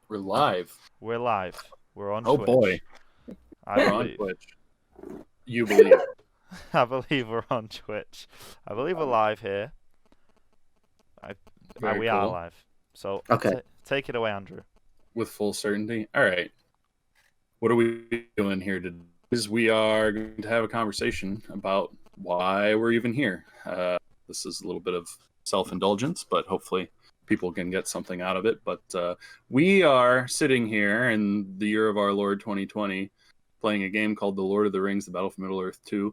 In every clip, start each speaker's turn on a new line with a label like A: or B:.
A: We're live.
B: We're live. We're on
A: Oh
B: Twitch.
A: boy,
B: I
A: we're on
B: believe.
A: Twitch. You believe?
B: I believe we're on Twitch. I believe we're live here.
A: Very
B: We are
A: cool.
B: live. So
C: Okay.
B: take it away, Andrew.
A: With full certainty. All right. What are we doing here today? Is we are going to have a conversation about why we're even here. This is a little bit of self-indulgence, but hopefully people can get something out of it. But we are sitting here in the year of our Lord 2020, playing a game called The Lord of the Rings: The Battle for Middle-earth 2.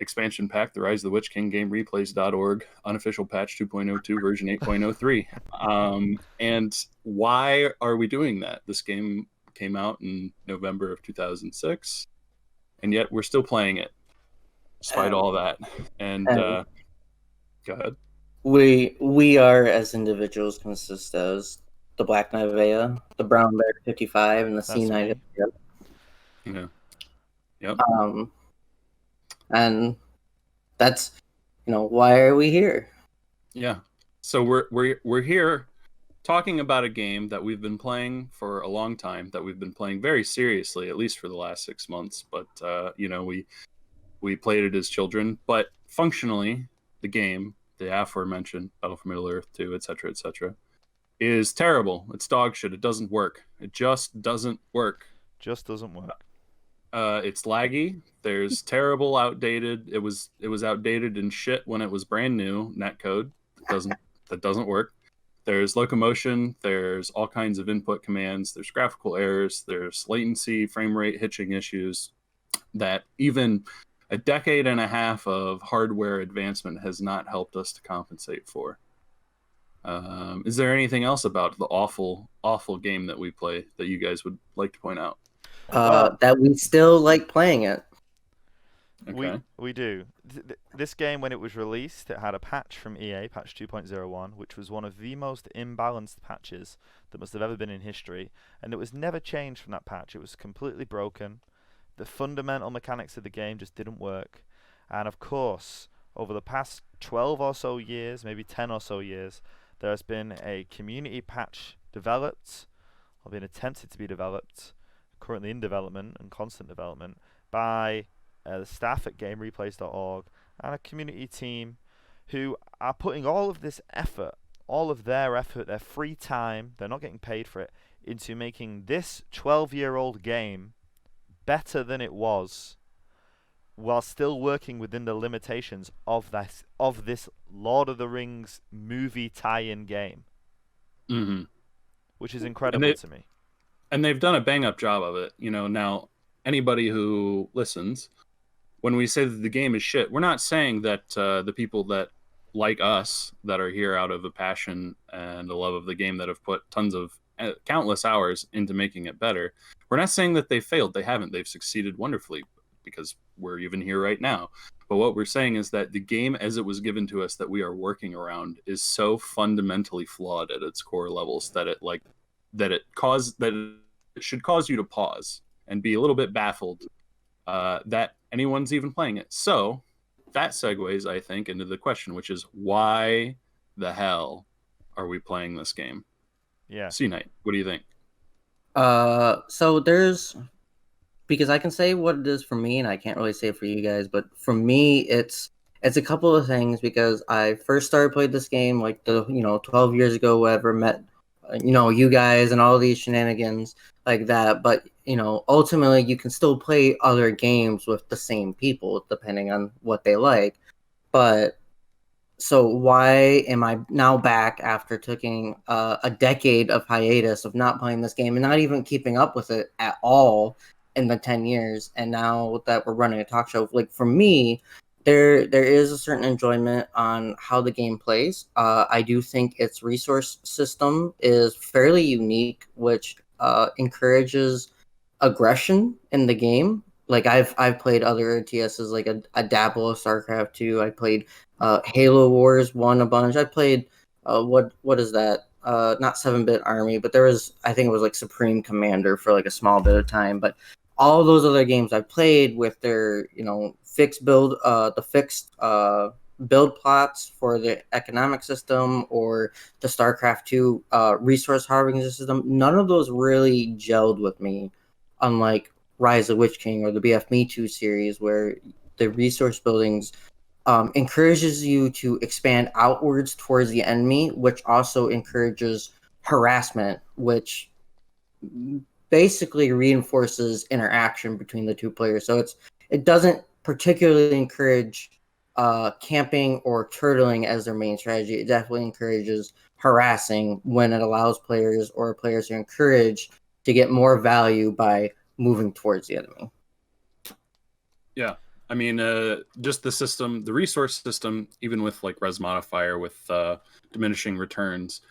A: Expansion pack, The Rise of the Witch King, game replays.org, unofficial patch 2.02, version 8.03. And why are we doing that? This game came out in November of 2006, and yet we're still playing it, despite all that. And go ahead.
C: We are, as individuals, consist as the Black Knight of Ea, the Brown Bear 55, and the Sea Knight of Ea.
A: Yeah. Yep.
C: And that's, why are we here?
A: Yeah. So we're here talking about a game that we've been playing for a long time, that we've been playing very seriously, at least for the last 6 months. But we played it as children. But functionally, the game, the aforementioned Battle for Middle-earth 2, etc., is terrible. It's dog shit. It doesn't work. It just doesn't work.
B: Just doesn't work.
A: It's laggy. There's terrible, outdated. It was outdated and shit when it was brand new netcode. That doesn't work. There's locomotion. There's all kinds of input commands. There's graphical errors. There's latency, frame rate hitching issues that even a decade and a half of hardware advancement has not helped us to compensate for. Is there anything else about the awful, awful game that we play that you guys would like to point out?
C: That we still like playing it.
A: Okay.
B: We do. This game, when it was released, it had a patch from EA, patch 2.01, which was one of the most imbalanced patches that must have ever been in history, and it was never changed from that patch. It was completely broken. The fundamental mechanics of the game just didn't work. And of course, over the past 12 or so years, maybe 10 or so years, there has been a community patch developed, or been attempted to be developed, currently in development and constant development, by the staff at GameReplays.org and a community team who are putting all of this effort, all of their effort, their free time, they're not getting paid for it, into making this 12-year-old game better than it was, while still working within the limitations of this Lord of the Rings movie tie-in game, which is incredible to me.
A: And they've done a bang-up job of it. Now, anybody who listens, when we say that the game is shit, we're not saying that the people that, like us, that are here out of a passion and a love of the game, that have put tons of countless hours into making it better, we're not saying that they failed. They haven't. They've succeeded wonderfully, because we're even here right now. But what we're saying is that the game as it was given to us, that we are working around, is so fundamentally flawed at its core levels that it should cause you to pause and be a little bit baffled that anyone's even playing it. So that segues, I think, into the question, which is, why the hell are we playing this game?
B: Yeah.
A: Sea-Knight, what do you think?
C: So there's, because I can say what it is for me, and I can't really say it for you guys, but for me, it's a couple of things, because I first started playing this game 12 years ago, whatever, met you guys and all these shenanigans like that. But ultimately, you can still play other games with the same people depending on what they like. But so why am I now back after taking a decade of hiatus of not playing this game and not even keeping up with it at all in the 10 years? And now that we're running a talk show, for me, there is a certain enjoyment on how the game plays. I do think its resource system is fairly unique, which encourages aggression in the game. I've played other TSs, like a dabble of StarCraft 2. I played Halo Wars 1 a bunch. I played what is that? Not 7-Bit Army, but there was, I think it was like Supreme Commander for like a small bit of time. But all those other games I played with their, fixed build, the fixed build plots for the economic system or the StarCraft 2 resource harvesting system, none of those really gelled with me, unlike Rise of Witch King or the BF Me 2 series, where the resource buildings encourages you to expand outwards towards the enemy, which also encourages harassment, which basically reinforces interaction between the two players. So it doesn't particularly encourage camping or turtling as their main strategy. It definitely encourages harassing when it allows players are encouraged to get more value by moving towards the enemy.
A: Yeah. I mean, just the system, the resource system, even with like res modifier with diminishing returns,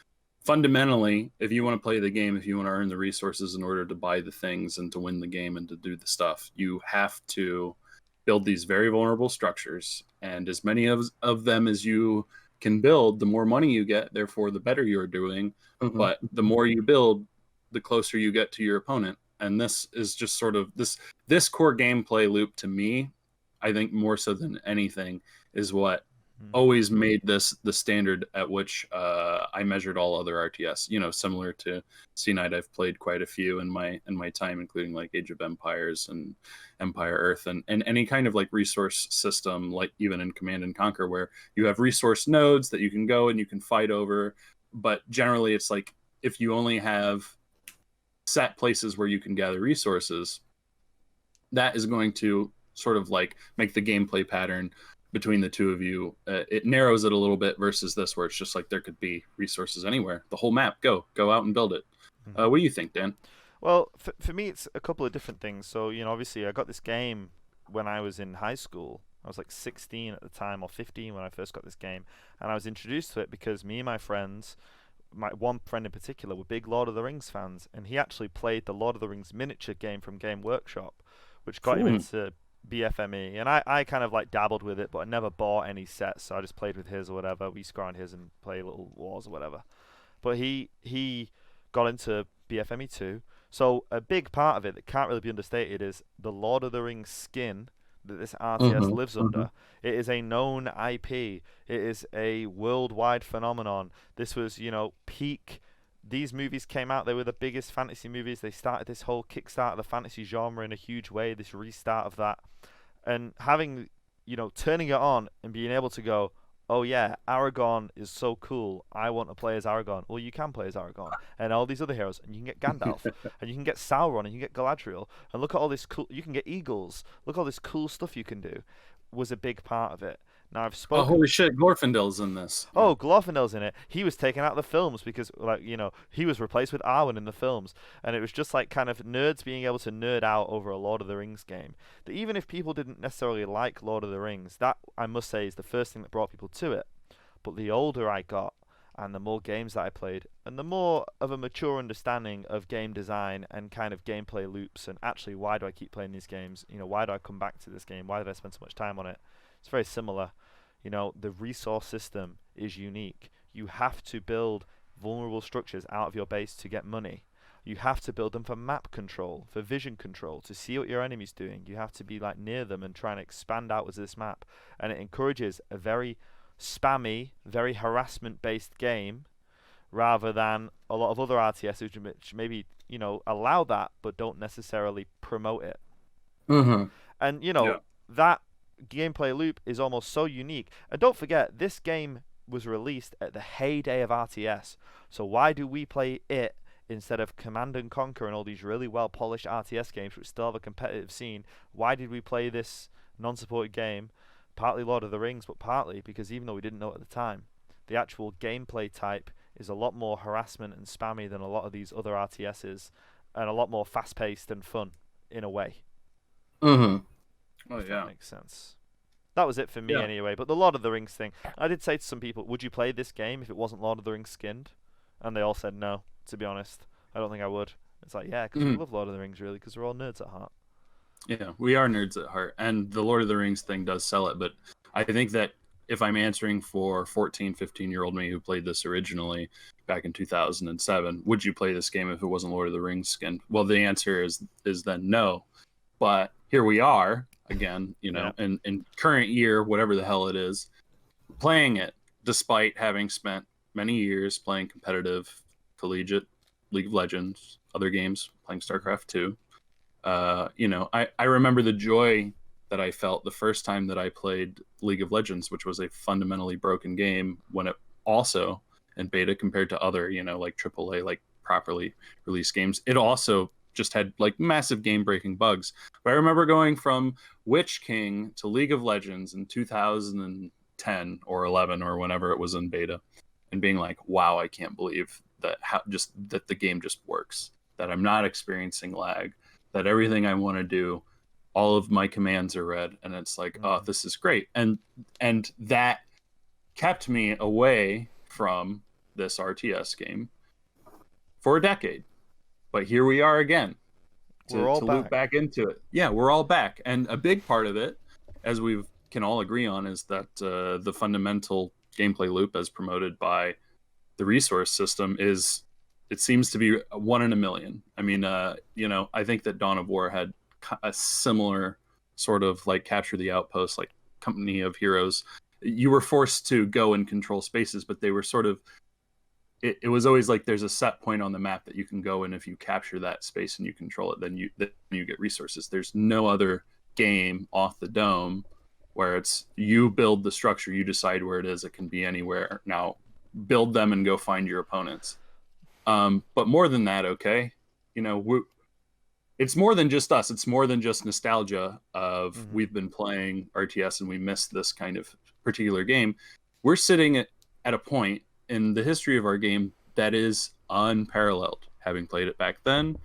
A: fundamentally, if you want to play the game, if you want to earn the resources in order to buy the things and to win the game and to do the stuff, you have to build these very vulnerable structures. And as many of them as you can build, the more money you get, therefore, the better you're doing.
C: Mm-hmm.
A: But the more you build, the closer you get to your opponent. And this is just sort of this core gameplay loop to me, I think more so than anything, is what always made this the standard at which I measured all other RTS. You know, similar to SeaKnight, I've played quite a few in my time, including like Age of Empires and Empire Earth, and any kind of like resource system, like even in Command and Conquer, where you have resource nodes that you can go and you can fight over. But generally, it's like if you only have set places where you can gather resources, that is going to sort of like make the gameplay pattern between the two of you, it narrows it a little bit versus this, where it's just like there could be resources anywhere, the whole map, go out and build it. What do you think, Dan?
B: Well, for me, it's a couple of different things. So, you know, obviously I got this game when I was in high school. I was like 16 at the time, or 15 when I first got this game, and I was introduced to it because me and my friends, my one friend in particular, were big Lord of the Rings fans, and he actually played the Lord of the Rings miniature game from Game Workshop, which got him into BFME, and I kind of like dabbled with it, but I never bought any sets, so I just played with his or whatever. We used to go around his and play little wars or whatever. But he got into BFME 2, so a big part of it that can't really be understated is the Lord of the Rings skin that this RTS lives under. It is a known IP. It is a worldwide phenomenon. This was, you know, peak. These movies came out, they were the biggest fantasy movies. They started this whole kickstart of the fantasy genre in a huge way, this restart of that. And having, you know, turning it on and being able to go, oh yeah, Aragorn is so cool, I want to play as Aragorn. Well, you can play as Aragorn and all these other heroes, and you can get Gandalf and you can get Sauron and you can get Galadriel, and look at all this cool, you can get eagles, look at all this cool stuff you can do, was a big part of it. Now I've spoken.
A: Oh, holy shit, Glorfindel's in this.
B: Oh, Glorfindel's in it. He was taken out of the films because, like, you know, he was replaced with Arwen in the films, and it was just like kind of nerds being able to nerd out over a Lord of the Rings game. That even if people didn't necessarily like Lord of the Rings, that I must say is the first thing that brought people to it. But the older I got, and the more games that I played, and the more of a mature understanding of game design and kind of gameplay loops, and actually why do I keep playing these games? You know, why do I come back to this game? Why did I spend so much time on it? It's very similar. You know, the resource system is unique. You have to build vulnerable structures out of your base to get money. You have to build them for map control, for vision control, to see what your enemy's doing. You have to be like near them and try and expand outwards this map. And it encourages a very spammy, very harassment-based game, rather than a lot of other RTS which maybe, you know, allow that but don't necessarily promote it. And, you know, that gameplay loop is almost so unique. And don't forget, this game was released at the heyday of RTS. So why do we play it instead of Command and Conquer and all these really well polished RTS games which still have a competitive scene? Why did we play this non-supported game? Partly Lord of the Rings, but partly because even though we didn't know it at the time, the actual gameplay type is a lot more harassment and spammy than a lot of these other RTSs, and a lot more fast-paced and fun in a way.
A: Oh,
B: if
A: yeah.
B: that makes sense. That was it for me anyway. But the Lord of the Rings thing, I did say to some people, would you play this game if it wasn't Lord of the Rings skinned? And they all said no, to be honest. I don't think I would. It's like, yeah, because we love Lord of the Rings, really, because we're all nerds at heart.
A: Yeah, we are nerds at heart. And the Lord of the Rings thing does sell it. But I think that if I'm answering for 14, 15-year-old me who played this originally back in 2007, would you play this game if it wasn't Lord of the Rings skinned? Well, the answer is then no. But here we are again, you know, in current year, whatever the hell it is, playing it despite having spent many years playing competitive collegiate League of Legends, other games, playing StarCraft 2. I remember the joy that I felt the first time that I played League of Legends, which was a fundamentally broken game when it also in beta compared to other, like AAA, like properly released games. It also just had like massive game breaking bugs. But I remember going from Witch King to League of Legends in 2010 or 11 or whenever it was in beta and being like, wow, I can't believe that that the game just works, that I'm not experiencing lag, that everything I want to do, all of my commands are read, and it's like, oh, this is great. And that kept me away from this RTS game for a decade. But here we are again to loop back into it. Yeah, we're all back. And a big part of it, as we can all agree on, is that the fundamental gameplay loop as promoted by the resource system it seems to be 1 in a million. I mean, I think that Dawn of War had a similar sort of like Capture the Outpost, like Company of Heroes. You were forced to go and control spaces, but they were sort of, it was always like there's a set point on the map that you can go, and if you capture that space and you control it, then you get resources. There's no other game off the dome where it's you build the structure, you decide where it is. It can be anywhere. Now build them and go find your opponents. But more than that, okay, it's more than just us. It's more than just nostalgia of we've been playing RTS and we missed this kind of particular game. We're sitting at a point in the history of our game that is unparalleled. Having played it back then,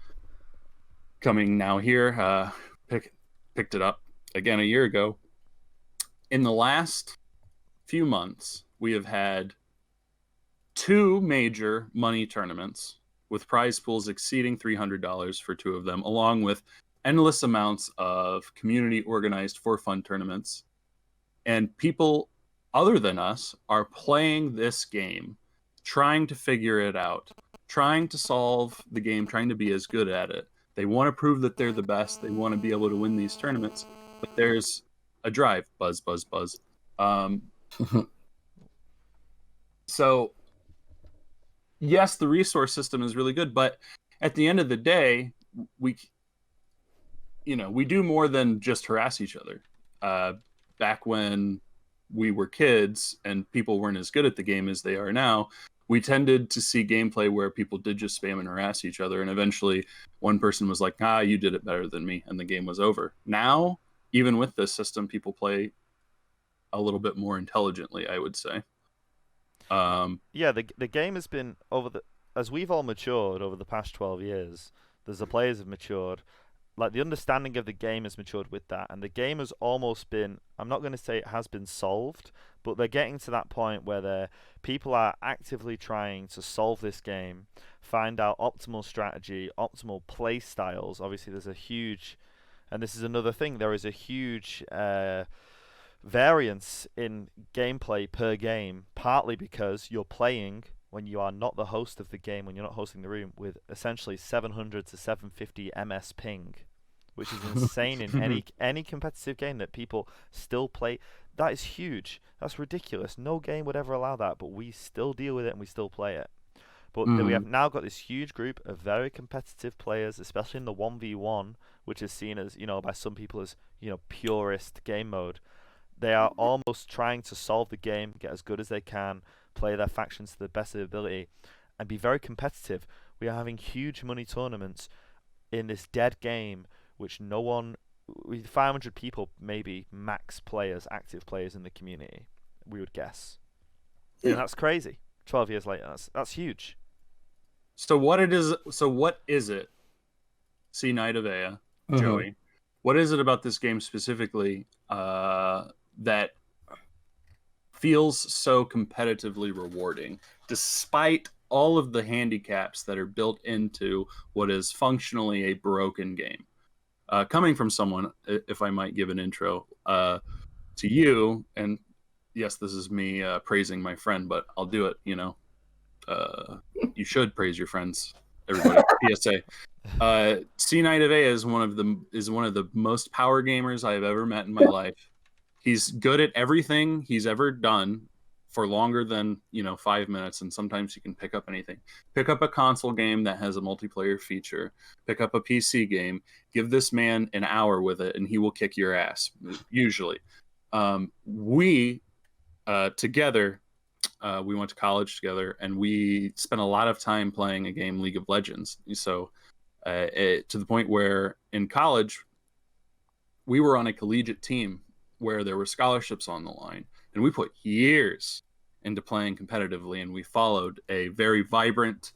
A: coming now here, picked it up again a year ago. In the last few months, we have had 2 major money tournaments with prize pools exceeding $300 for 2 of them, along with endless amounts of community organized for fun tournaments. And people other than us are playing this game, trying to figure it out, trying to solve the game, trying to be as good at it. They want to prove that they're the best. They want to be able to win these tournaments, but there's a drive. Buzz, buzz, buzz. So yes, the resource system is really good, but at the end of the day, we do more than just harass each other. Back when we were kids and people weren't as good at the game as they are now, we tended to see gameplay where people did just spam and harass each other, and eventually one person was like, you did it better than me, and the game was over. Now, even with this system, people play a little bit more intelligently, I would say.
B: The game has been as we've all matured over the past 12 years, the players have matured, like the understanding of the game has matured with that, and the game has almost been, I'm not going to say it has been solved, but they're getting to that point where people are actively trying to solve this game, find out optimal strategy, optimal play styles. Obviously there's a huge, and this is another thing, there is a huge variance in gameplay per game, partly because you're playing when you are not the host of the game, when you're not hosting the room, with essentially 700 to 750 ms ping, which is insane in any competitive game that people still play. That is huge. That's ridiculous. No game would ever allow that, but we still deal with it and we still play it. But we have now got this huge group of very competitive players, especially in the 1v1, which is seen as, by some people as, purist game mode. They are almost trying to solve the game, get as good as they can, play their factions to the best of their ability, and be very competitive. We are having huge money tournaments in this dead game, which no one, with 500 people maybe max players, active players in the community, we would guess. Yeah. And that's crazy. 12 years later, that's huge.
A: So what is it, SeaKnightofEa, Joey? What is it about this game specifically that feels so competitively rewarding, despite all of the handicaps that are built into what is functionally a broken game? Coming from someone, if I might give an intro to you, and yes, this is me praising my friend, but I'll do it. You should praise your friends, everybody. PSA. SeaKnightofEa is one of the most power gamers I have ever met in my life. He's good at everything he's ever done for longer than 5 minutes, and sometimes you can pick up anything. Pick up a console game that has a multiplayer feature. Pick up a PC game. Give this man an hour with it, and he will kick your ass. Usually, we together. We went to college together, and we spent a lot of time playing a game, League of Legends. So, to the point where in college, we were on a collegiate team where there were scholarships on the line, and we put years into playing competitively, and we followed a very vibrant,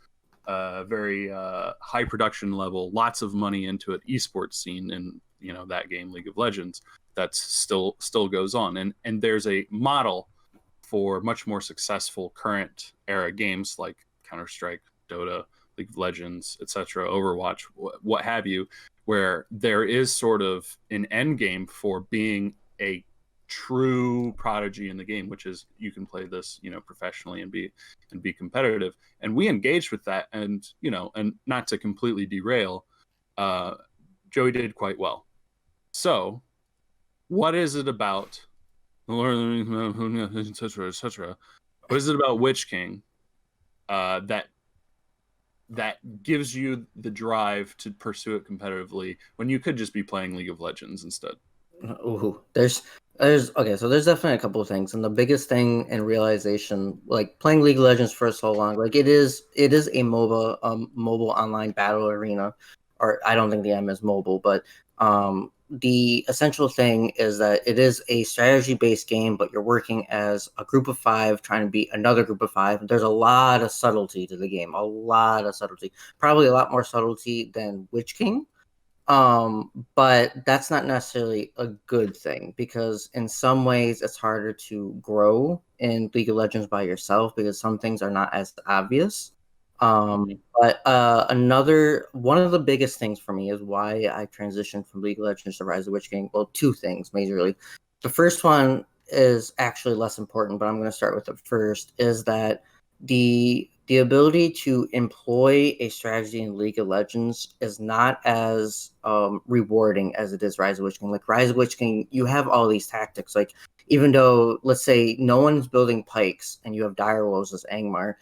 A: very high production level, lots of money into it, esports scene in that game, League of Legends, that's still goes on, and there's a model for much more successful current era games like Counter-Strike, Dota, League of Legends, etc., Overwatch, what have you, where there is sort of an end game for being a true prodigy in the game, which is you can play this professionally and be competitive. And we engaged with that, and and not to completely derail, Joey did quite well. So what is it about etc. What is it about Witch King that gives you the drive to pursue it competitively when you could just be playing League of Legends instead?
C: Ooh, there's okay, so there's definitely a couple of things, and the biggest thing in realization, like playing League of Legends for so long, like it is a mobile online battle arena, or I don't think the M is mobile, but the essential thing is that it is a strategy-based game, but you're working as a group of 5 trying to beat another group of 5. There's a lot of subtlety to the game, a lot of subtlety, probably a lot more subtlety than Witch King. But that's not necessarily a good thing, because in some ways it's harder to grow in League of Legends by yourself because some things are not as obvious. But one of the biggest things for me is why I transitioned from League of Legends to Rise of the Witch King. Well, 2 things majorly. The first one is actually less important, but I'm going to start with it first, is that the ability to employ a strategy in League of Legends is not as rewarding as it is Rise of Witch King. Like Rise of Witch King, you have all these tactics. Like even though, let's say, no one's building pikes and you have direwolves as Angmar,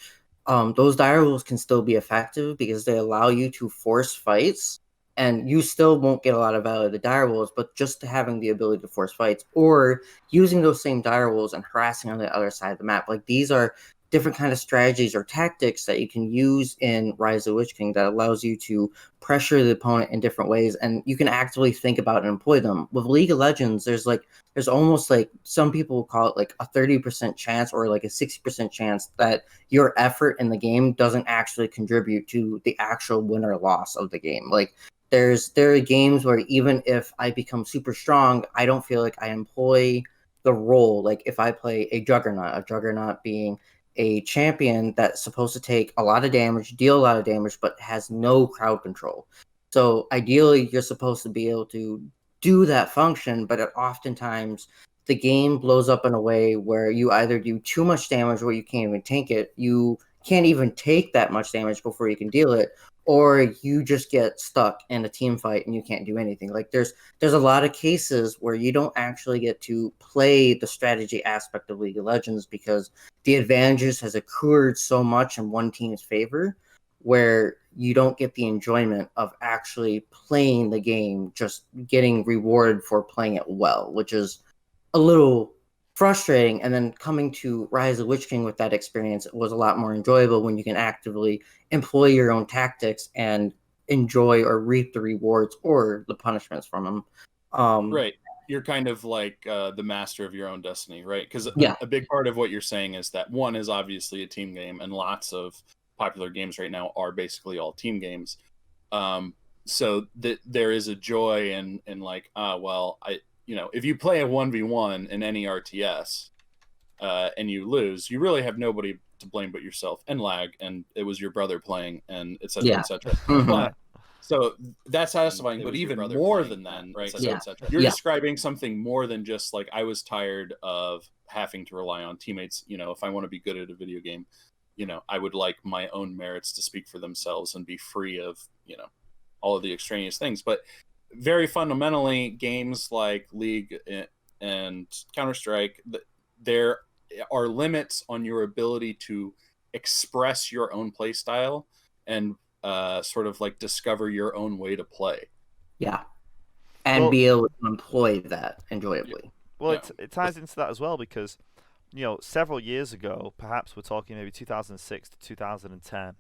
C: those direwolves can still be effective because they allow you to force fights, and you still won't get a lot of value of the direwolves, but just having the ability to force fights or using those same direwolves and harassing on the other side of the map. Like these are different kind of strategies or tactics that you can use in Rise of the Witch King that allows you to pressure the opponent in different ways, and you can actively think about and employ them. With League of Legends, there's almost like some people call it like a 30% chance or like a 60% chance that your effort in the game doesn't actually contribute to the actual win or loss of the game. Like there are games where even if I become super strong, I don't feel like I employ the role. Like if I play a Juggernaut being a champion that's supposed to take a lot of damage, deal a lot of damage, but has no crowd control. So ideally, you're supposed to be able to do that function, but oftentimes the game blows up in a way where you either do too much damage where you can't even tank it, you can't even take that much damage before you can deal it, or you just get stuck in a team fight and you can't do anything. Like there's a lot of cases where you don't actually get to play the strategy aspect of League of Legends because the advantages has accrued so much in one team's favor, where you don't get the enjoyment of actually playing the game, just getting rewarded for playing it well, which is a little frustrating. And then coming to Rise of Witch King with that experience was a lot more enjoyable when you can actively employ your own tactics and enjoy or reap the rewards or the punishments from them.
A: Right. You're kind of like the master of your own destiny, right? Because
C: Yeah.
A: a big part of what you're saying is that one is obviously a team game, and lots of popular games right now are basically all team games. So that there is a joy in like, well, if you play a 1v1 in any RTS and you lose, you really have nobody to blame but yourself and lag, and it was your brother playing, and etc.
C: Yeah.
A: etc. But so that's satisfying, but even more than that, right?
C: Yeah.
A: You're
C: Yeah.
A: describing something more than just like, I was tired of having to rely on teammates. If I want to be good at a video game, I would like my own merits to speak for themselves and be free of, all of the extraneous things. But very fundamentally, games like League and Counter-Strike, they're are limits on your ability to express your own play style and sort of like discover your own way to play.
C: Yeah. And
B: Well,
C: be able to employ that enjoyably.
B: well,
A: Yeah.
B: it ties into that as well because, several years ago, perhaps we're talking maybe 2006 to 2010,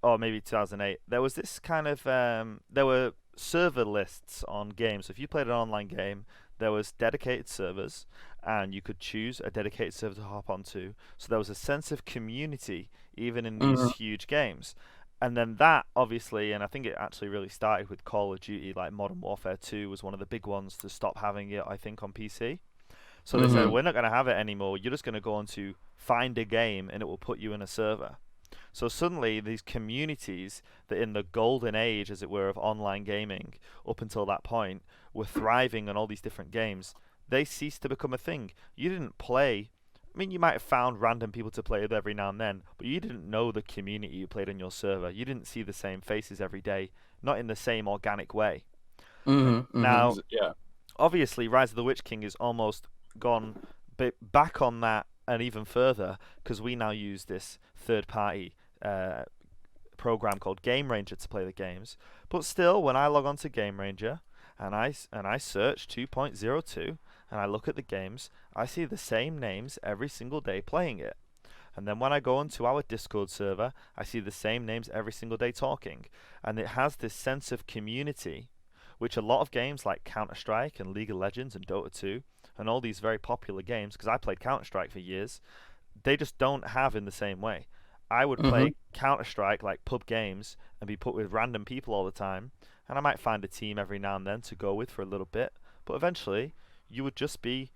B: or maybe 2008, there was this kind of there were server lists on games. So if you played an online game, there was dedicated servers, and you could choose a dedicated server to hop onto. So there was a sense of community even in these huge games. And then that obviously, and I think it actually really started with Call of Duty, like Modern Warfare 2 was one of the big ones to stop having it, I think, on PC. So they said, we're not going to have it anymore. You're just going to go on to find a game and it will put you in a server. So suddenly these communities that in the golden age, as it were, of online gaming up until that point were thriving on all these different games, they ceased to become a thing. You didn't play. I mean, you might have found random people to play with every now and then, but you didn't know the community you played on your server. You didn't see the same faces every day, not in the same organic way. Now,
A: Yeah.
B: obviously, Rise of the Witch King is almost gone back on that and even further because we now use this third-party program called Game Ranger to play the games. But still, when I log on to Game Ranger and I search 2.02 and I look at the games, I see the same names every single day playing it. And then when I go onto our Discord server, I see the same names every single day talking. And it has this sense of community, which a lot of games like Counter-Strike and League of Legends and Dota 2 and all these very popular games, because I played Counter-Strike for years, they just don't have in the same way. I would play Counter-Strike like pub games and be put with random people all the time, and I might find a team every now and then to go with for a little bit, but eventually you would just be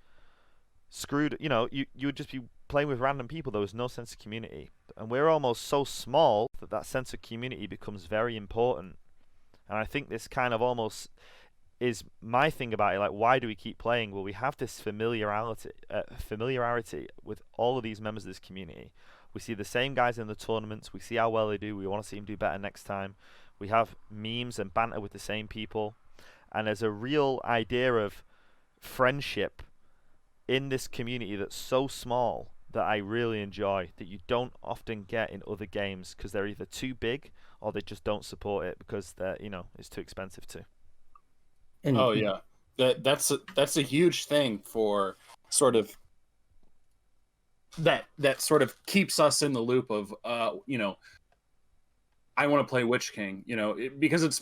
B: screwed. You would just be playing with random people. There was no sense of community, and we're almost so small that sense of community becomes very important. And I think this kind of almost is my thing about it. Like, why do we keep playing? Well, we have this familiarity with all of these members of this community. We see the same guys in the tournaments. We see how well they do. We want to see them do better next time. We have memes and banter with the same people. And there's a real idea of friendship in this community that's so small that I really enjoy, that you don't often get in other games because they're either too big or they just don't support it because it's too expensive to.
A: Oh yeah, that's a huge thing for sort of that sort of keeps us in the loop of I want to play Witch King, because it's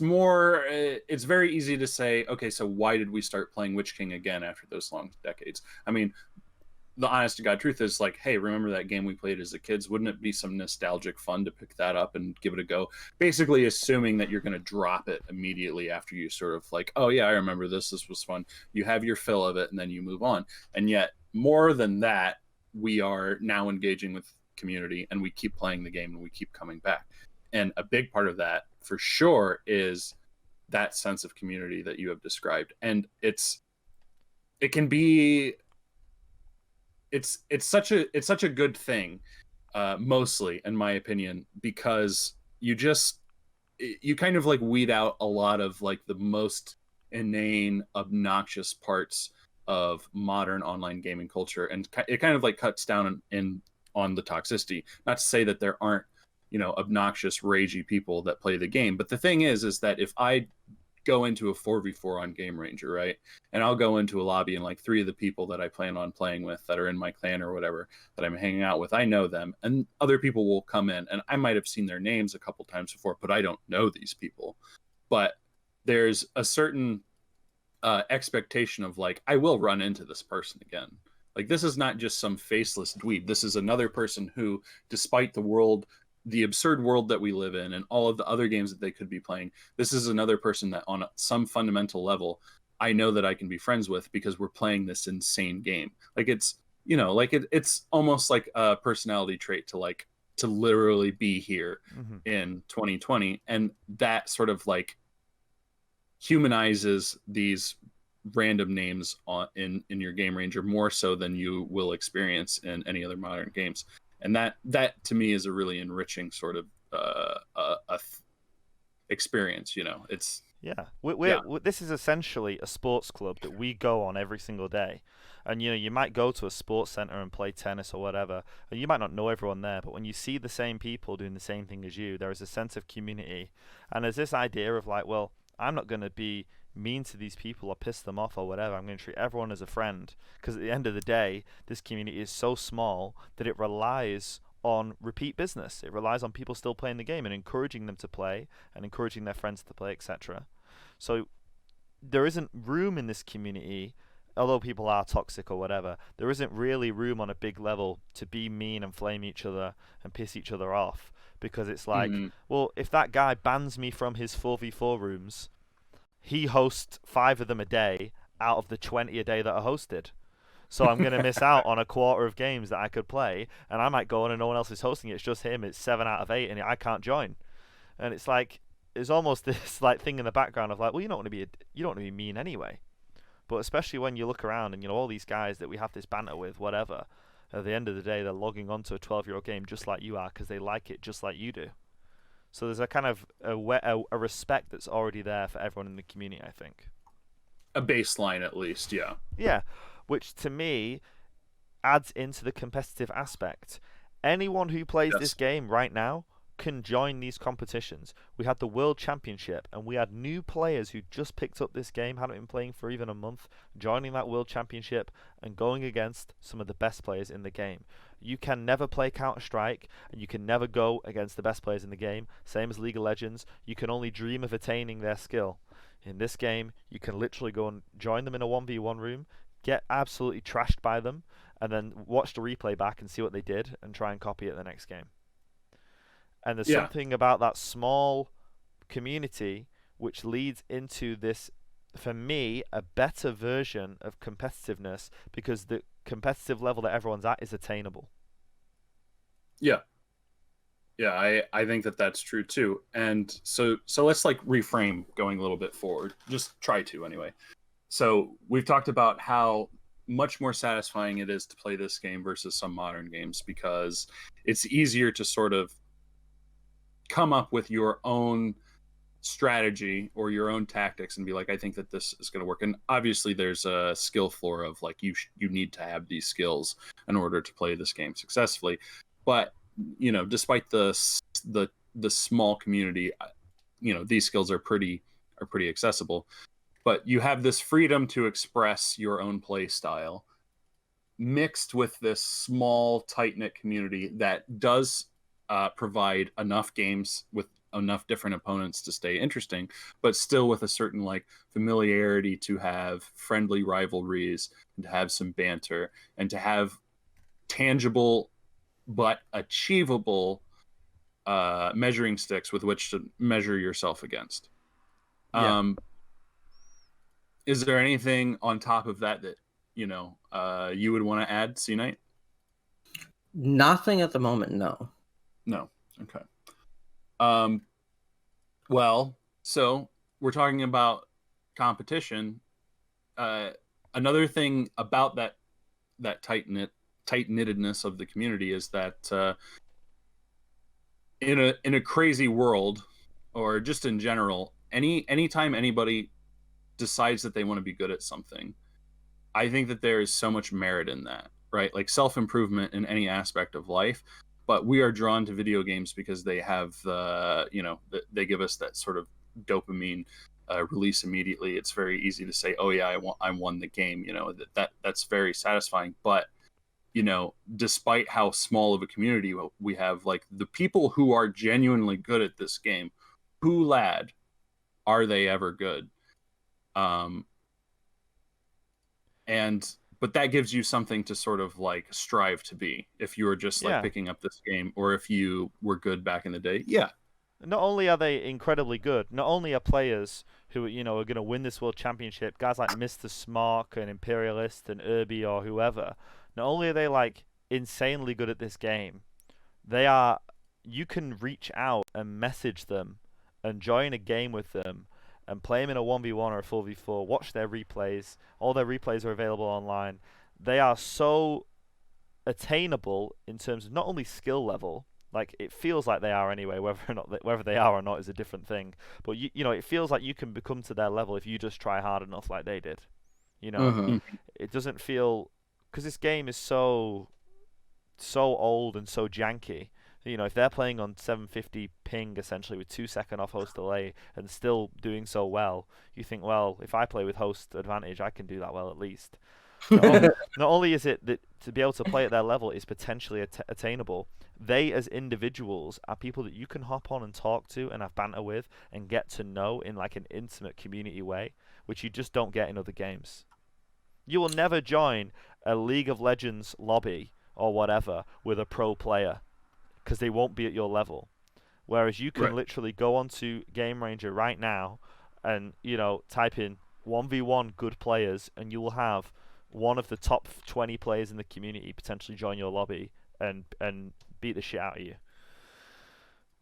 A: very easy to say, okay, so why did we start playing Witch King again after those long decades? I mean, the honest to God truth is like, hey, remember that game we played as a kids? Wouldn't it be some nostalgic fun to pick that up and give it a go? Basically assuming that you're going to drop it immediately after you sort of like, oh yeah, I remember this was fun. You have your fill of it and then you move on. And yet more than that, we are now engaging with community and we keep playing the game and we keep coming back. And a big part of that for sure is that sense of community that you have described. And it's such a good thing, mostly in my opinion, because you kind of like weed out a lot of like the most inane, obnoxious parts of modern online gaming culture, and it kind of like cuts down on the toxicity. Not to say that there aren't obnoxious, ragey people that play the game, but the thing is that if I go into a 4v4 on Game Ranger, right? And I'll go into a lobby and like 3 of the people that I plan on playing with that are in my clan or whatever that I'm hanging out with, I know them, and other people will come in and I might have seen their names a couple times before, but I don't know these people. But there's a certain expectation of like, I will run into this person again. Like, this is not just some faceless dweeb. This is another person who, despite the absurd world that we live in and all of the other games that they could be playing, this is another person that on some fundamental level I know that I can be friends with because we're playing this insane game. Like, it's it's almost like a personality trait to literally be here in 2020, and that sort of like humanizes these random names in your Game Ranger more so than you will experience in any other modern games. And that to me is a really enriching sort of experience.
B: Yeah,
A: Yeah.
B: this is essentially a sports club that we go on every single day. And you might go to a sports center and play tennis or whatever, and you might not know everyone there, but when you see the same people doing the same thing as you, there is a sense of community. And there's this idea of like, well, I'm not going to be mean to these people or piss them off or whatever. I'm going to treat everyone as a friend, because at the end of the day, this community is so small that it relies on repeat business. It relies on people still playing the game and encouraging them to play and encouraging their friends to play, etc. So there isn't room in this community, although people are toxic or whatever, there isn't really room on a big level to be mean and flame each other and piss each other off, because it's like, well, if that guy bans me from his 4v4 rooms, he hosts 5 of them a day out of the 20 a day that are hosted. So I'm going to miss out on a quarter of games that I could play, and I might go on and no one else is hosting it. It's just him. It's 7 out of 8, and I can't join. And it's like, there's almost this like thing in the background of like, well, you don't want to be mean anyway. But especially when you look around and all these guys that we have this banter with, whatever, at the end of the day, they're logging onto a 12-year-old game just like you are because they like it just like you do. So there's a kind of a respect that's already there for everyone in the community, I think.
A: A baseline, at least, yeah.
B: Yeah, which to me adds into the competitive aspect. Anyone who plays this game right now can join these competitions. We had the World Championship, and we had new players who just picked up this game, hadn't been playing for even a month, joining that World Championship and going against some of the best players in the game. You can never play Counter-Strike, and you can never go against the best players in the game. Same as League of Legends, you can only dream of attaining their skill. In this game, you can literally go and join them in a 1v1 room, get absolutely trashed by them, and then watch the replay back and see what they did and try and copy it the next game. And there's something about that small community which leads into this, for me, a better version of competitiveness, because the competitive level that everyone's at is attainable.
A: Yeah. Yeah, I think that that's true too. And so let's like reframe going a little bit forward. Just try to anyway. So we've talked about how much more satisfying it is to play this game versus some modern games, because it's easier to sort of come up with your own strategy or your own tactics and be like, I think that this is going to work. And obviously there's a skill floor of like, you need to have these skills in order to play this game successfully. But despite the small community, these skills are pretty accessible. But you have this freedom to express your own play style mixed with this small, tight-knit community that does provide enough games with enough different opponents to stay interesting, but still with a certain like familiarity to have friendly rivalries and to have some banter and to have tangible but achievable measuring sticks with which to measure yourself against.
B: Yeah.
A: Is there anything on top of that you would want to add, SeaKnight?
C: Nothing at the moment, no.
A: No. Okay. Well, so we're talking about competition. Another thing about that tight-knittedness of the community is that in a crazy world, or just in general, anytime anybody decides that they want to be good at something, I think that there is so much merit in that, right? Like self-improvement in any aspect of life. But we are drawn to video games because they have they give us that sort of dopamine release immediately. It's very easy to say, oh yeah, I won the game. That's very satisfying. But despite how small of a community we have, like the people who are genuinely good at this game, who lad are they ever good? But that gives you something to sort of like strive to be if you were just like picking up this game, or if you were good back in the day. Yeah.
B: Not only are they incredibly good, not only are players who are going to win this world championship, guys like Mr. Smark and Imperialist and Irby or whoever, not only are they like insanely good at this game, you can reach out and message them and join a game with them and play them in a 1v1 or a 4v4, watch their replays. All their replays are available online. They are so attainable in terms of not only skill level, Like, it feels like they are anyway. Whether they are or not is a different thing. But you know, it feels like you can become to their level if you just try hard enough, like they did. You know,
C: Mm-hmm.
A: Mhm.
B: it doesn't feel, because this game is so old and so janky. You know, if they're playing on 750 ping essentially with 2 second off host delay and still doing so well, you think, well, if I play with host advantage, I can do that well at least. Not only is it that to be able to play at their level is potentially attainable, they as individuals are people that you can hop on and talk to and have banter with and get to know in like an intimate community way, which you just don't get in other games. You will never join a League of Legends lobby or whatever with a pro player because they won't be at your level. Whereas you can
A: Right.
B: literally go onto Game Ranger right now and, you know, type in 1v1 good players, and you will have one of the top 20 players in the community potentially join your lobby and beat the shit out of you.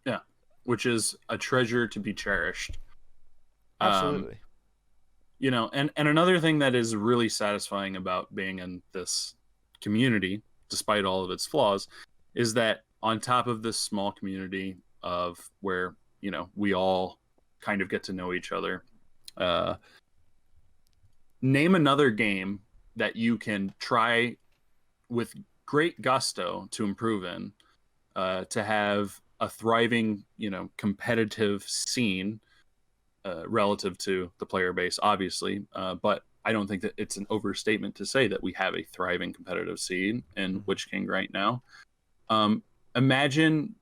A: Yeah, which is a treasure to be cherished.
B: Absolutely.
A: You know, and another thing that is really satisfying about being in this community, despite all of its flaws, is that on top of this small community of where, you know, we all kind of get to know each other, uh, name another game that you can try with great gusto to improve in, to have a thriving, you know, competitive scene, relative to the player base, obviously. But I don't think that it's an overstatement to say that we have a thriving competitive scene in Witch King right now. Imagine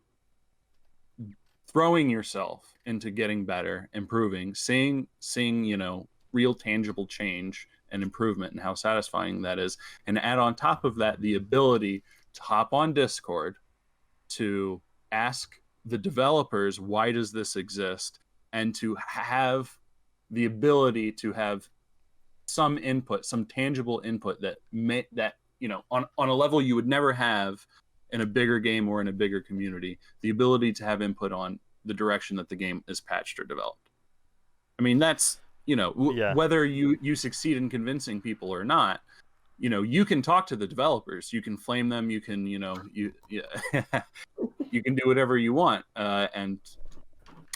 A: throwing yourself into getting better, improving, seeing, you know, real tangible change and improvement, and how satisfying that is. And add on top of that the ability to hop on Discord, to ask the developers, why does this exist, and to have the ability to have some input, some tangible input that you know, on a level you would never have in a bigger game or in a bigger community, the ability to have input on the direction that the game is patched or developed. I mean, that's, you know,
B: Yeah.
A: whether you succeed in convincing people or not, you know, you can talk to the developers, you can flame them, you can, you know, you can do whatever you want,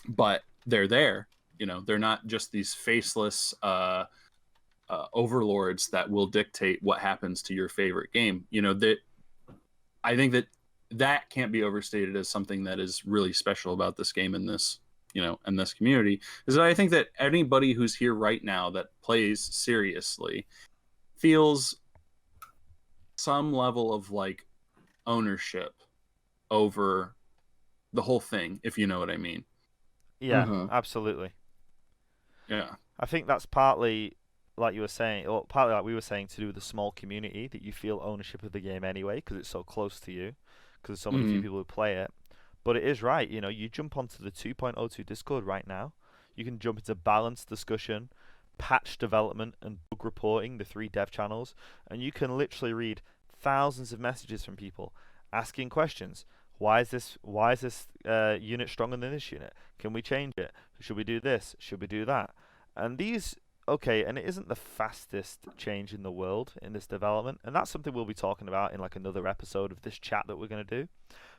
A: but they're there. You know, they're not just these faceless overlords that will dictate what happens to your favorite game. You know, that I think that can't be overstated as something that is really special about this game and this, you know, and this community, is that I think that anybody who's here right now that plays seriously feels some level of like ownership over the whole thing, if you know what I mean.
B: Yeah,
C: Mm-hmm.
B: absolutely.
A: Yeah.
B: I think that's partly, like you were saying, or partly like we were saying, to do with the small community, that you feel ownership of the game anyway because it's so close to you, because there's so many few
A: Mm-hmm.
B: people who play it. But it is right, you know, you jump onto the 2.02 Discord right now, you can jump into balanced discussion, patch development, and bug reporting, the three dev channels, and you can literally read thousands of messages from people asking questions. Why is this unit stronger than this unit? Can we change it? Should we do this? Should we do that? And these, okay, and it isn't the fastest change in the world in this development, and that's something we'll be talking about in like another episode of this chat that we're going to do.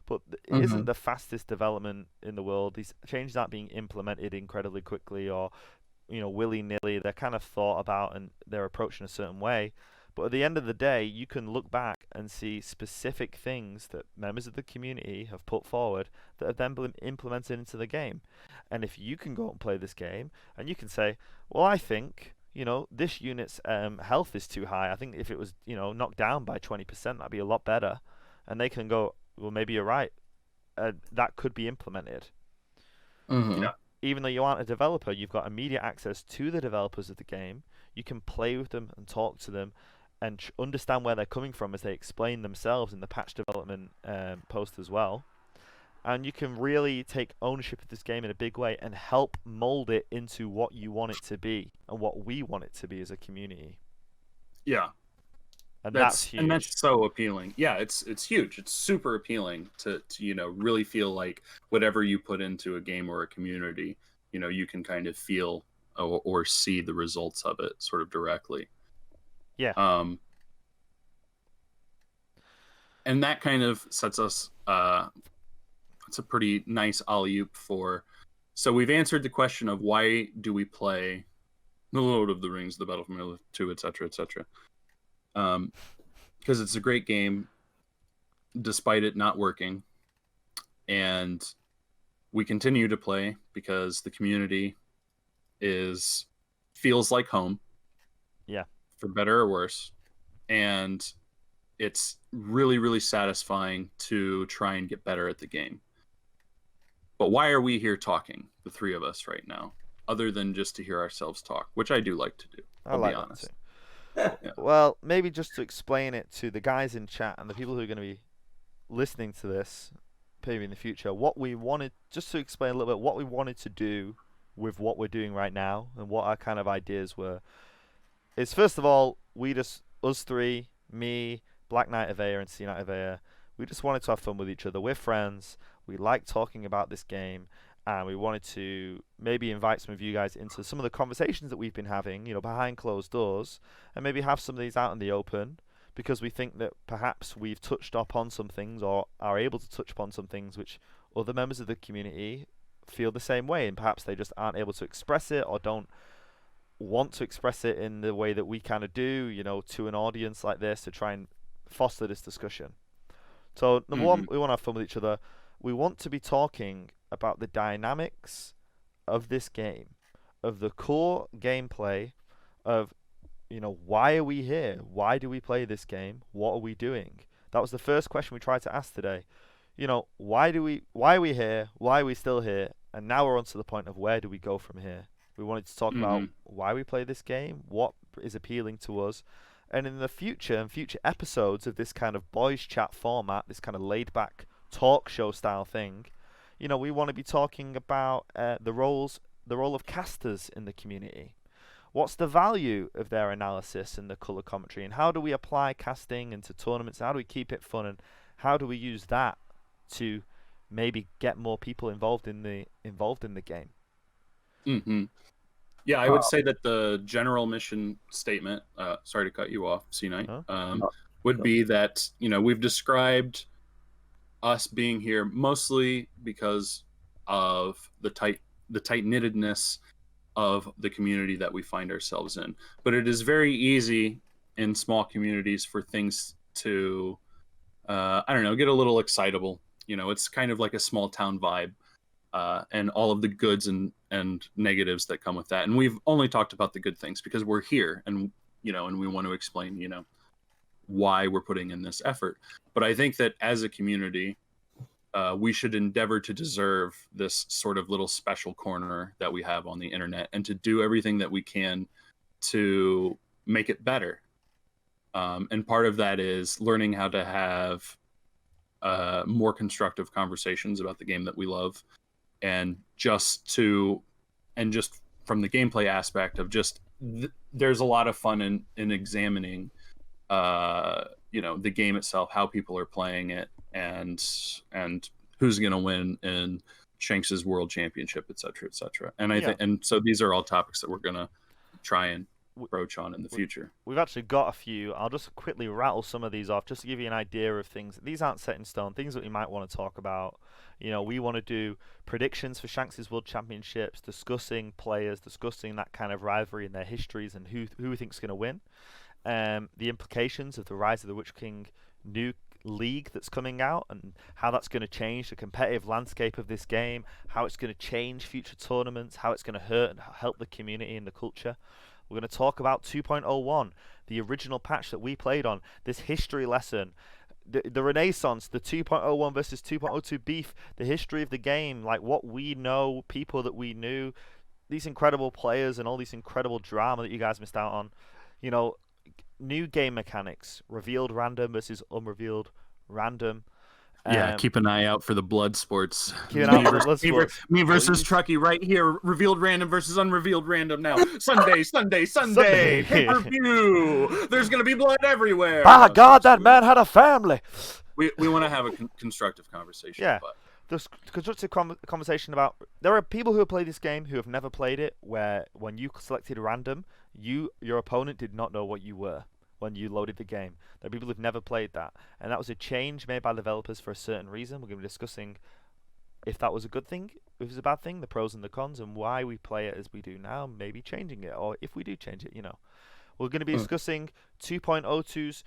B: But it
C: Mm-hmm.
B: isn't the fastest development in the world. These changes aren't being implemented incredibly quickly or, you know, willy-nilly. They're kind of thought about and they're approached in a certain way. But at the end of the day, you can look back and see specific things that members of the community have put forward that have then been implemented into the game. And if you can go and play this game and you can say, well, I think, you know, this unit's health is too high. I think if it was, you know, knocked down by 20%, that'd be a lot better. And they can go, well, maybe you're right. That could be implemented.
C: Mm-hmm.
A: Yeah.
B: Even though you aren't a developer, you've got immediate access to the developers of the game. You can play with them and talk to them and understand where they're coming from as they explain themselves in the patch development post as well. And you can really take ownership of this game in a big way and help mold it into what you want it to be and what we want it to be as a community.
A: Yeah.
B: And that's huge.
A: And that's so appealing. Yeah, it's huge. It's super appealing to you know, really feel like whatever you put into a game or a community, you know, you can kind of feel or see the results of it sort of directly.
B: Yeah.
A: And that kind of sets us it's a pretty nice alley-oop for. So we've answered the question of why do we play The Lord of the Rings, The Battle for Middle-earth 2, etc., etc. Because it's a great game, despite it not working, and we continue to play because the community feels like home.
B: Yeah.
A: For better or worse, and it's really, really satisfying to try and get better at the game. But why are we here talking, the three of us right now, other than just to hear ourselves talk, which I do like to do. I'll be honest.
B: Yeah. Well, maybe just to explain it to the guys in chat and the people who are going to be listening to this maybe in the future, what we wanted, just to explain a little bit what we wanted to do with what we're doing right now and what our kind of ideas were, is first of all, us three, me, BlackKnight of and SeaKnightofEa, we just wanted to have fun with each other. We're friends. We like talking about this game, and we wanted to maybe invite some of you guys into some of the conversations that we've been having, behind closed doors, and maybe have some of these out in the open, because we think that perhaps we've touched upon some things or are able to touch upon some things which other members of the community feel the same way, and perhaps they just aren't able to express it or don't want to express it in the way that we kind of do, to an audience like this, to try and foster this discussion. So number one, we want to have fun with each other. We want to be talking about the dynamics of this game, of the core gameplay, of why are we here? Why do we play this game? What are we doing? That was the first question we tried to ask today. Why are we here? Why are we still here? And now we're on to the point of where do we go from here? We wanted to talk about why we play this game, what is appealing to us, and in the future episodes of this kind of boys chat format, this kind of laid back talk show style thing, we want to be talking about the role of casters in the community. What's the value of their analysis and the color commentary, and how do we apply casting into tournaments? How do we keep it fun, and how do we use that to maybe get more people involved in the game?
A: Yeah, I would say that the general mission statement, sorry to cut you off, C-Knight, would be that, we've described us being here mostly because of the tight-knittedness of the community that we find ourselves in. But it is very easy in small communities for things to, get a little excitable. It's kind of like a small town vibe. And all of the goods and negatives that come with that. And we've only talked about the good things because we're here and we want to explain, why we're putting in this effort. But I think that as a community, we should endeavor to deserve this sort of little special corner that we have on the internet and to do everything that we can to make it better. And part of that is learning how to have more constructive conversations about the game that we love. And just from the gameplay aspect of there's a lot of fun in examining, the game itself, how people are playing it, and who's going to win in Shanks's World Championship, et cetera, et cetera. And and so these are all topics that we're going to try and approach on in the future.
B: We've actually got a few. I'll just quickly rattle some of these off just to give you an idea of things. These aren't set in stone, things that we might want to talk about. We want to do predictions for Shanks's World Championships, discussing players, discussing that kind of rivalry and their histories and who we think is going to win. The implications of the Rise of the Witch King new league that's coming out and how that's going to change the competitive landscape of this game, how it's going to change future tournaments, how it's going to hurt and help the community and the culture. We're going to talk about 2.01, the original patch that we played on, this history lesson, the Renaissance, the 2.01 versus 2.02 beef, the history of the game, like what we know, people that we knew, these incredible players and all these incredible drama that you guys missed out on. New game mechanics, revealed random versus unrevealed random.
A: Yeah, keep an eye out for the blood sports.
B: Keep an eye out for blood sports.
A: Me versus Truckee right here. Revealed random versus unrevealed random now. Sunday. Pay-per-view. There's going to be blood everywhere.
B: Ah, God, that man had a family.
A: We want to have a constructive conversation.
B: Yeah.
A: But
B: This constructive conversation about, there are people who have played this game who have never played it, where when you selected random, your opponent did not know what you were when you loaded the game. There are people who've never played that, and that was a change made by developers for a certain reason. We're going to be discussing if that was a good thing, if it was a bad thing, the pros and the cons, and why we play it as we do now, maybe changing it, or if we do change it, We're going to be discussing 2.02's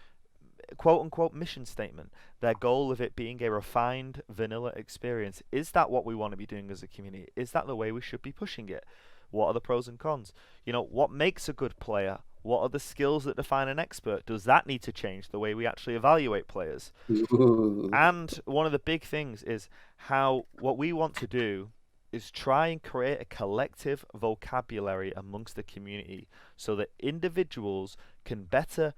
B: quote-unquote mission statement, their goal of it being a refined vanilla experience. Is that what we want to be doing as a community? Is that the way we should be pushing it? What are the pros and cons? What makes a good player? What are the skills that define an expert? Does that need to change the way we actually evaluate players?
C: Ooh.
B: And one of the big things is how what we want to do is try and create a collective vocabulary amongst the community so that individuals can better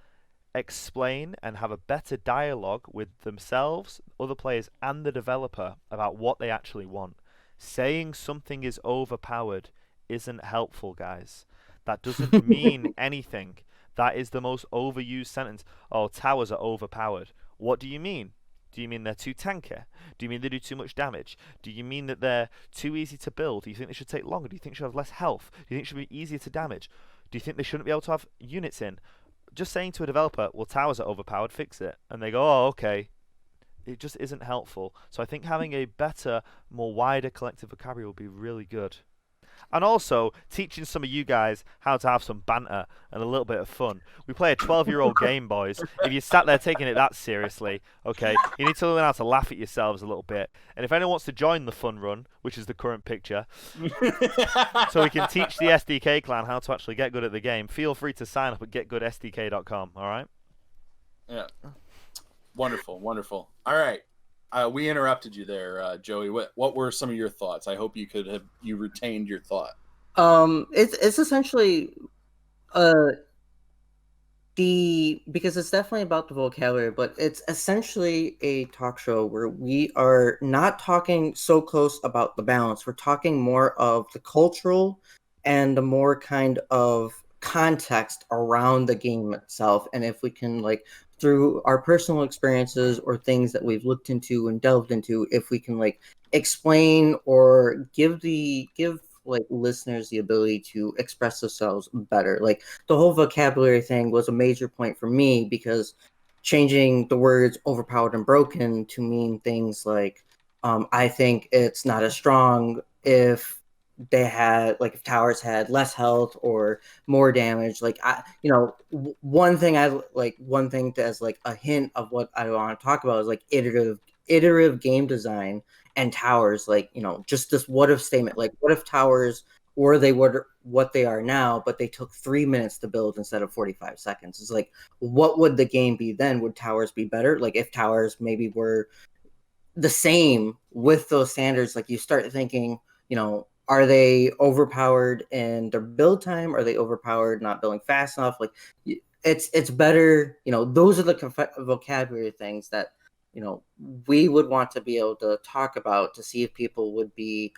B: explain and have a better dialogue with themselves, other players, and the developer about what they actually want. Saying something is overpowered isn't helpful, guys. That doesn't mean anything. That is the most overused sentence. Oh, towers are overpowered. What do you mean? Do you mean they're too tanky? Do you mean they do too much damage? Do you mean that they're too easy to build? Do you think they should take longer? Do you think they should have less health? Do you think it should be easier to damage? Do you think they shouldn't be able to have units in? Just saying to a developer, well, towers are overpowered, fix it. And they go, oh, okay. It just isn't helpful. So I think having a better, more wider collective vocabulary will be really good. And also, teaching some of you guys how to have some banter and a little bit of fun. We play a 12-year-old game, boys. If you sat there taking it that seriously, okay, you need to learn how to laugh at yourselves a little bit. And if anyone wants to join the fun run, which is the current picture, so we can teach the SDK clan how to actually get good at the game, feel free to sign up at getgoodsdk.com, all right?
A: Yeah. Wonderful, wonderful. All right. We interrupted you there, Joey. What were some of your thoughts? I hope you retained your thought.
C: It's essentially because it's definitely about the vocabulary, but it's essentially a talk show where we are not talking so close about the balance. We're talking more of the cultural and the more kind of context around the game itself. And if we can through our personal experiences or things that we've looked into and delved into, if we can explain or give listeners the ability to express themselves better. The whole vocabulary thing was a major point for me, because changing the words overpowered and broken to mean things like I think it's not as strong if they had if towers had less health or more damage. One thing as a hint of what I want to talk about is iterative game design and towers. Just this what if statement. What if towers were what they are now, but they took 3 minutes to build instead of 45 seconds? It's what would the game be then? Would towers be better? If towers maybe were the same with those standards, you start thinking, are they overpowered in their build time? Are they overpowered not building fast enough? It's better. Those are the vocabulary things that we would want to be able to talk about, to see if people would be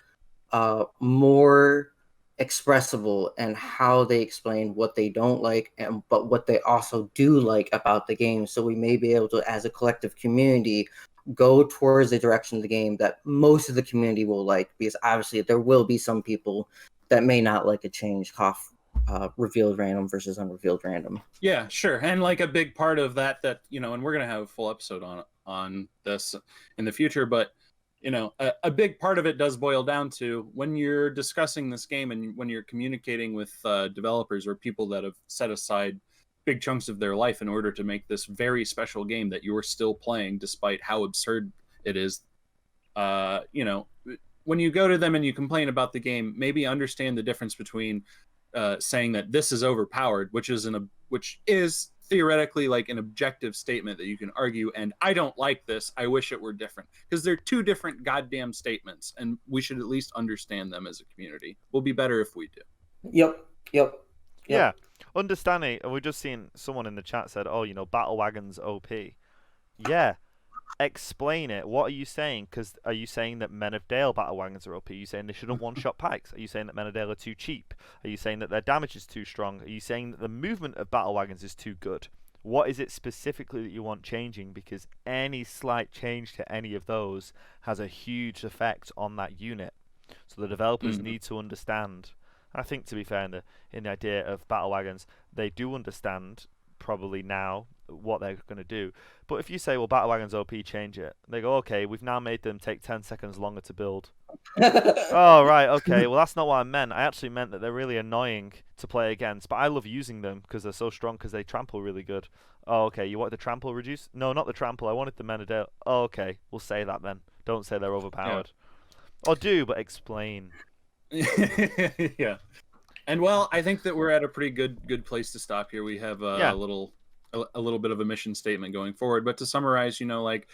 C: more expressible and how they explain what they don't like, but what they also do like about the game. So we may be able to, as a collective community, go towards the direction of the game that most of the community will like, because obviously there will be some people that may not like a change revealed random versus unrevealed random.
A: Yeah, sure. And a big part of that and we're gonna have a full episode on this in the future, but a big part of it does boil down to, when you're discussing this game and when you're communicating with developers or people that have set aside big chunks of their life in order to make this very special game that you're still playing despite how absurd it is, when you go to them and you complain about the game, maybe understand the difference between saying that this is overpowered, which is theoretically an objective statement that you can argue, and I don't like this, I wish it were different, because they're two different goddamn statements, and we should at least understand them as a community. We'll be better if we do.
C: Yep.
B: Yeah, understanding. And we've just seen someone in the chat said, oh, Battle Wagon's OP. Yeah, explain it. What are you saying? Because are you saying that Men of Dale Battle Wagons are OP? Are you saying they shouldn't one-shot pikes? Are you saying that Men of Dale are too cheap? Are you saying that their damage is too strong? Are you saying that the movement of Battle Wagons is too good? What is it specifically that you want changing? Because any slight change to any of those has a huge effect on that unit. So the developers need to understand. I think, to be fair, in the idea of Battle Wagons, they do understand probably now what they're going to do. But if you say, well, Battle Wagons OP, change it, they go, okay, we've now made them take 10 seconds longer to build. Oh, right, okay. Well, that's not what I meant. I actually meant that they're really annoying to play against, but I love using them because they're so strong because they trample really good. Oh, okay. You want the trample reduce? No, not the trample. I wanted the Menadale. Oh, okay. We'll say that then. Don't say they're overpowered. Or do, but explain.
A: Yeah. And well, I think that we're at a pretty good place to stop here. We have
B: Yeah.
A: a little bit of a mission statement going forward, but to summarize, you know, like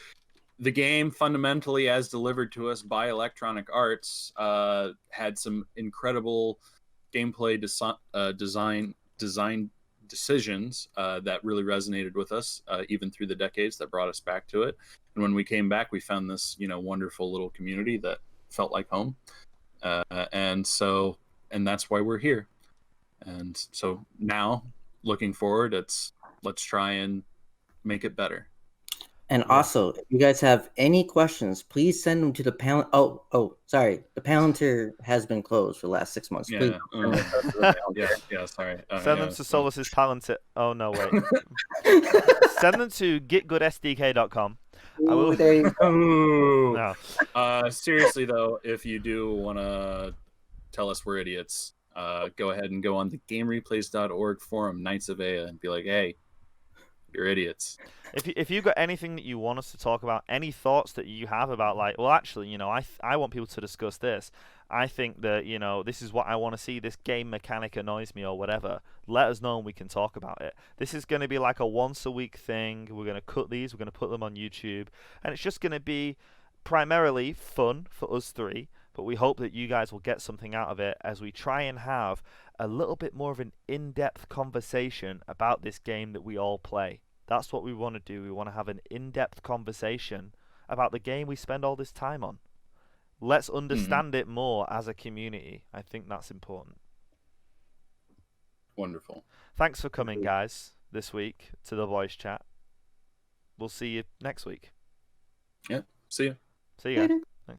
A: the game fundamentally as delivered to us by Electronic Arts had some incredible gameplay design decisions that really resonated with us even through the decades that brought us back to it. And when we came back, we found this, you know, wonderful little community that felt like home. And that's why we're here. And so now, looking forward, let's try and make it better.
C: And also, if you guys have any questions, please send them to the Palantir. Oh, sorry. The Palantir has been closed for the last 6 months. Please
A: Yeah. Yeah. Sorry.
B: Send them to Solus's Palantir. Oh, no, wait. Send them to getgoodsdk.com.
C: Ooh, there you go.
B: No.
A: Seriously though, if you do want to tell us we're idiots, go ahead and go on the GameReplays.org forum, Knights of EA, and be like, "Hey, you're idiots."
B: If you got anything that you want us to talk about, any thoughts that you have about, like, well, actually, you know, I want people to discuss this. I think that, you know, this is what I want to see. This game mechanic annoys me or whatever. Let us know and we can talk about it. This is going to be like a once a week thing. We're going to cut these. We're going to put them on YouTube. And it's just going to be primarily fun for us three. But we hope that you guys will get something out of it as we try and have a little bit more of an in-depth conversation about this game that we all play. That's what we want to do. We want to have an in-depth conversation about the game we spend all this time on. Let's understand it more as a community. I think that's important.
A: Wonderful.
B: Thanks for coming, guys, this week to the voice chat. We'll see you next week.
A: Yeah. See you.
B: See you guys.